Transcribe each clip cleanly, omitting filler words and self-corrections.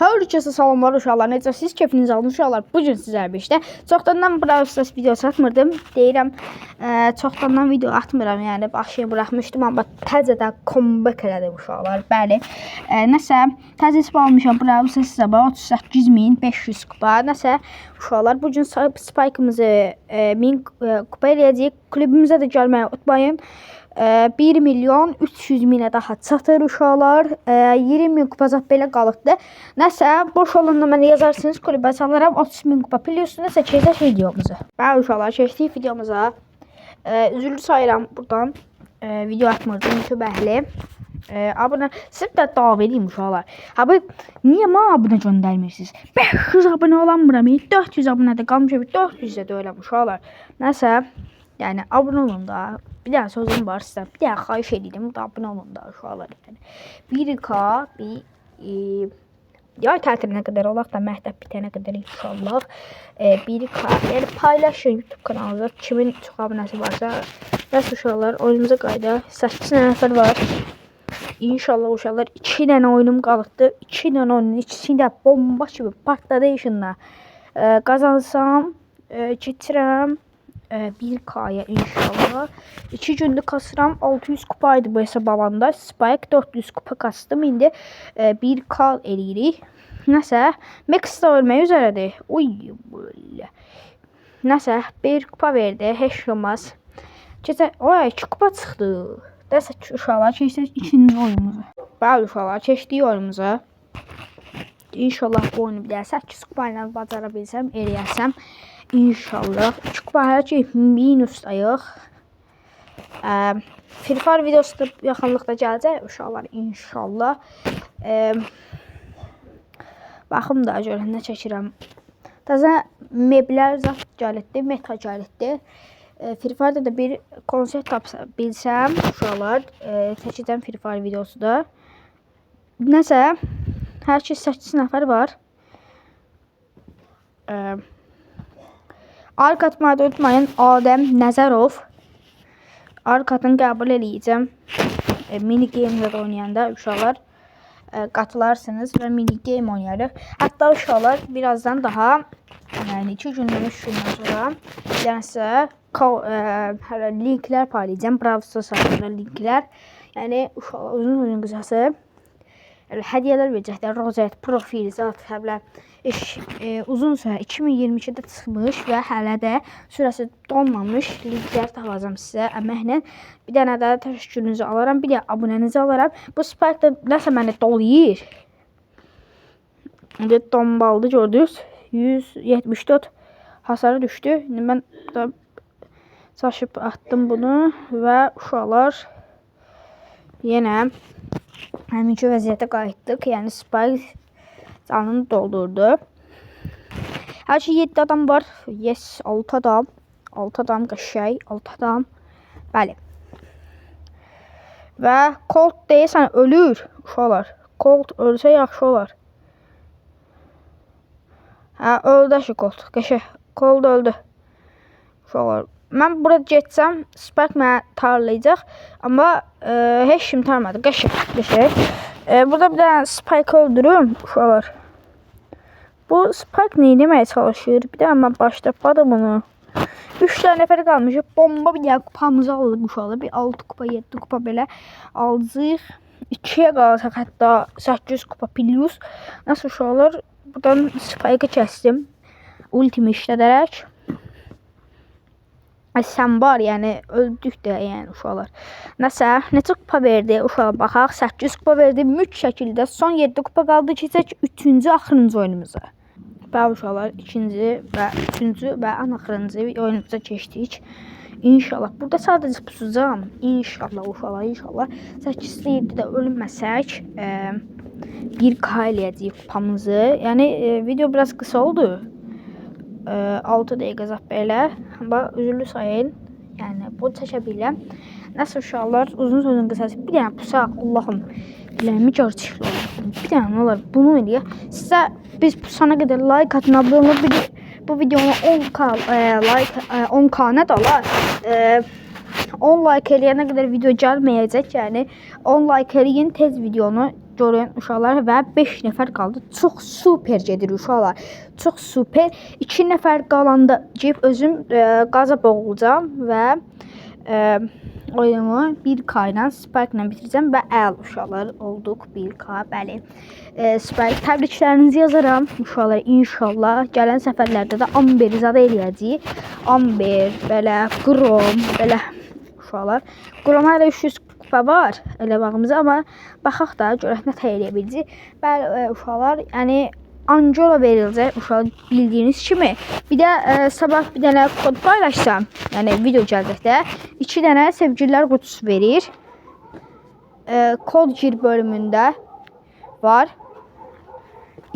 Hər kəsə salamlar uşaqlar. Necəsiz? Keyfiniz almış uşaqlar. Bu gün sizlərlə birlikdə çoxdandan Brawl Stars video atmırdım. Deyirəm, çoxdandan video atmıram. Yəni başlayıb buraxmışdım, amma təzədən comeback elədim uşaqlar. Bəli. Nəsə təzə ism almışam Brawl Stars hesaba 38500 kupa. Nəsə uşaqlar bu gün Spike'ımızı 1000 kupa eləyəcəyik. Klubumuzə də gəlməyi unutmayın. 1.300.000'ə daha çatır uşaqlar. 20.000 kupa zat belə qalıbdı. Nəsə boş olanda mənə yazarsınız, klubə salaram 30.000 kupa biliyorsunuz. Nəsə keçək videomuza. Bəli uşaqlar, keçdik videomuza. Üzrlü sayıram buradan. Video atmırdım YouTube əhli. Abunə sizə də davet edeyim uşaqlar. Abi niyə mənə abunə göndərmirsiniz? 500 abunə olanmıram. 400 abunə də qalmışam. 400 də öləm uşaqlar. Nəsə yəni abunə olun da. Bir daha sözüm var sizə. Bir daha xahiş edirəm da abunə olun da uşaqlar. Yəni 1K yay tətilinə qədər olaq da məktəb bitənə qədər inşallah 1K yəni paylaşın YouTube kanalınızda kimin çox abunəsi varsa. Bəs uşaqlar oyunumuza qayda 8 nəfər var. İnşallah uşaqlar 2 dənə oyunum qalıbdı. 2 dənə oyunun içində bomba kimi partladışınla qazansam keçirəm 1K'ya inşallah. 2 gündə kasıram. 600 kupaydı bu hesab alanda. Spike 400 kupa kastım. İndi 1K eləyirik. Nəsə Max da ölməyə üzərədir. Uy böyle. Nəsə 1 kupa verdi. Heç olmaz. Keçək. Oy 2 kupa çıxdı. Nəsə uşaqlar keçək ikinci oyunumuza. Bəli uşaqlar keçdik oyunumuza. İnşallah bu oyunu bir də 8 kupa ilə bacara bilsəm, eləyəsəm. İnşallah 2 kupa hər şey minusdayıq. Free Fire videosu da yaxınlıqda gələcək uşaqlar inşallah. Baxım da görən nə çəkirəm. Təzə meblər zat gələtdi, meta gələtdi. Free Fire'da da bir konsept tapsa bilsəm uşaqlar, çəkəcəm Free Fire videosu da. Nəsə hər şey 8 nəfər var. Ark atmayı da unutmayın. Adəm Nəzərov. Ark atını qəbul eləyəcəm. Mini game'də oynayanda uşaqlar qatılarsınız və mini game oynayarıq. Hətta uşaqlar birazdan daha yəni 2 gündən 3 gündən sonra yəni linklər paylayacağım. Brawl Stars haqqında linklər. Yəni uşaqlar uzun qısası hədiyyələr verəcəklər. Rozet, profil, zat, həblə uzun süre 2022'də çıxmış və hələ də sürəsi dolmamış linklər tapacağam sizə əməklə. Bir dənə də təşəkkürünüzü alaram, bir də abunənizi alaram. Bu Spike da nəsə məni dolayır. İndi dombaldı gördünüz. 174 hasarı düşdü. İndi mən da saçıb atdım bunu və uşaqlar yenə həminki vəziyyətə qayıtdıq. Yəni Spike canını doldurdu. Hər şey 7 adam var. Yes, 6 adam. 6 adam qəşəng, 6 adam. Bəli. Və Colt deyəsən ölür uşaqlar. Colt ölsə yaxşı olar. Hə, öldü ki Colt. Qəşəng. Colt öldü. Uşaqlar. Mən burada getsəm, Spike mənə tarlayacaq. Amma heç kim tarmadı. Qəşəng. Burada bir dənə Spike öldürüm uşaqlar. Bu Spike nə etməyə çalışır? Bir də mən başladım bunu. 3 tane nəfər qalmış. Bomba bir dənə kupamızı alırıq uşaqlar. Bir 6 kupa, 7 kupa belə alacağıq. 2-yə qalsaq hətta 800 kupa plus. Nasıl uşaqlar? Buradan Spike'ı kəsdim. Ultimi işlədərək. Sən var, yəni öldük də yəni uşaqlar. Nəsə, neçə kupa verdi uşaqlar baxaq. 800 kupa verdi. Müt şəkildə son 7 kupa qaldı. Keçək 3-cü axırıncı oyunumuza. Bəli uşaqlar, 2-ci və 3-cü və ən axırıncı oyunumuza keçdik. İnşallah. Burada sadəcə pusacağam. İnşallah uşaqlar, inşallah. 8-də 7-də ölməsək 1K eləyəcəyik kupamızı. Yəni video biraz qısa oldu. 6 dəqiqə zat belə. Amma üzrlü sayın. Yəni bu çəkə biləm. Nəsə uşaqlar uzun sözün qısası bir dənə pusaq Allahım. Biləmi gerçəkli olur. Bir dənə olar bunu eləyək. Sizə biz pusana qədər like atın, abunə olun. Bu videonu 10K like 10K nə də olar? 10 like eləyənə qədər video gəlməyəcək. Yəni 10 like eləyin tez videonu görün uşaqlar və 5 nəfər qaldı. Çox super gedir uşaqlar. Çox super. 2 nəfər qalanda gəlib özüm qaza boğulacağam və oyunu 1K ilə Spike ilə bitirəcəm və uşaqlar olduq 1K, bəli. Spike təbriklərinizi yazaram uşaqlar, inşallah. Gələn səfərlərdə də Amber zad eləyəcəyik. Amber, belə Grom, belə uşaqlar. Groma hələ 300 kupa var elə bağımıza, amma baxaq da görək nə tə eləyə biləcək. Bəli uşaqlar, yəni Angela veriləcək uşaqlar bildiyiniz kimi. Bir də sabah bir dənə kod paylaşsam, yəni video gələcəkdə 2 dənə sevgililər qutusu verir. Kod gir bölümündə var.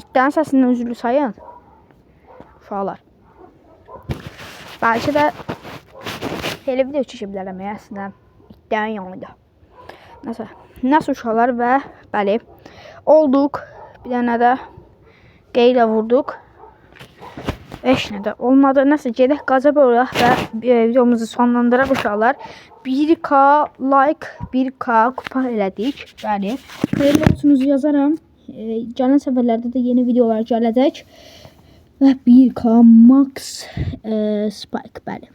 İtlərin səsindən üzülü sayın uşaqlar. Bəlkə də elə video çəkə bilərəm əslində itlərin yanında. Nəsə uşaqlar və bəli olduq. Bir dənə də qeylə vurduq. 5 nə də olmadı. Nəsə gedək qaza boğulaq və videomuzu sonlandıraq uşaqlar. 1K like, 1K kupa elədik. Bəli. Xeyirli olsunuzu yazaram. Gələn səfərlərdə də yeni videolar gələcək. Və 1K max Spike, bəli.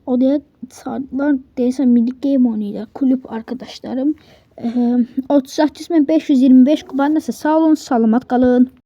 O deyə saatlar deyəsən Milli Game oynayırlar. Kulüp arkadaşlarım. 38.525 kupa. Nəsə sağ olun, salamat qalın.